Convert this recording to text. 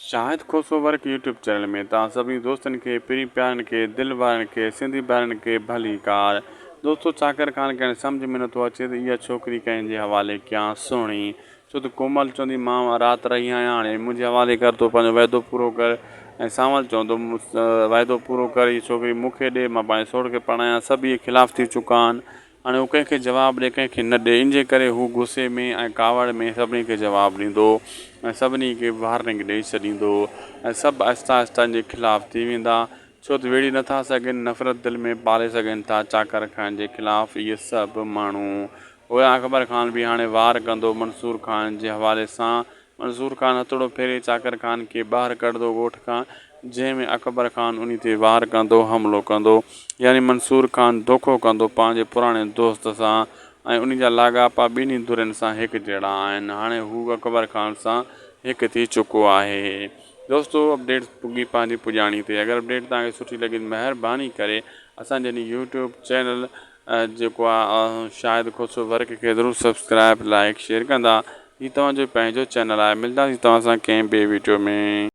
शाहिद खोसो work YouTube channel में तव्हां सभी दोस्तनि खे पिरी प्यारनि खे दिलि वारनि खे सिंधी भाउरनि खे भली कार। दोस्तो चाकर खान कहिड़े सम्झ में नथो अचे त इहा छोकिरी कंहिंजे हवाले कयां सुहिणी, छो त कोमल चवंदी मां राति रही आहियां, हाणे मुंहिंजे हवाले कर, तो पंहिंजो वाइदो पूरो कर। ऐं सावल चवंदो वाइदो पूरो कर, हीअ छोकिरी मूंखे ॾे, मां पंहिंजे सोट खे पढ़ायां। सभु इहे ख़िलाफ़ु थी चुका आहिनि। हाणे हू कंहिंखे जवाबु ॾे, कंहिंखे न ॾे, इन जे करे हू गुस्से में ऐं कावड़ में सभिनी खे जवाबु ॾींदो ऐं सभिनी खे वार्निंग ॾेई छॾींदो ऐं सभु आहिस्ता आहिस्ता इन जे ख़िलाफ़ु थी वेंदा, छो त वेड़ी नथा सघनि, नफ़रत दिलि में पाले सघनि था चाकर खान जे ख़िलाफ़ु इहे सभु माण्हू। उहा अकबर ख़ान बि हाणे वार कंदो मंसूर ख़ान जे हवाले सां। मंसूर ख़ान हथोड़ो फेरे चाकर ख़ान खे ॿाहिरि कढंदो ॻोठ खां, जंहिंमें अकबर ख़ान उन ते वार कंदो, हमिलो कंदो। यानी मंसूर ख़ान धोखो कंदो पंहिंजे पुराणे दोस्त सां ऐं उन जा लाॻापा ॿिन्ही धुरनि सां हिकु जहिड़ा आहिनि। हाणे हू अकबर ख़ान सां हिकु थी चुको आहे। दोस्तो अपडेट पुॼी पंहिंजी पुॼाणी ते। अगरि अपडेट तव्हांखे सुठी लॻी महिरबानी करे असांजे यूट्यूब चैनल जेको आहे शाहिद खोसो वर्क खे ज़रूरु सब्सक्राइब लाइक शेयर कंदा। हीअ तव्हांजो पंहिंजो चैनल आहे। मिलंदासीं तव्हां सां कंहिं ॿिए वीडियो में।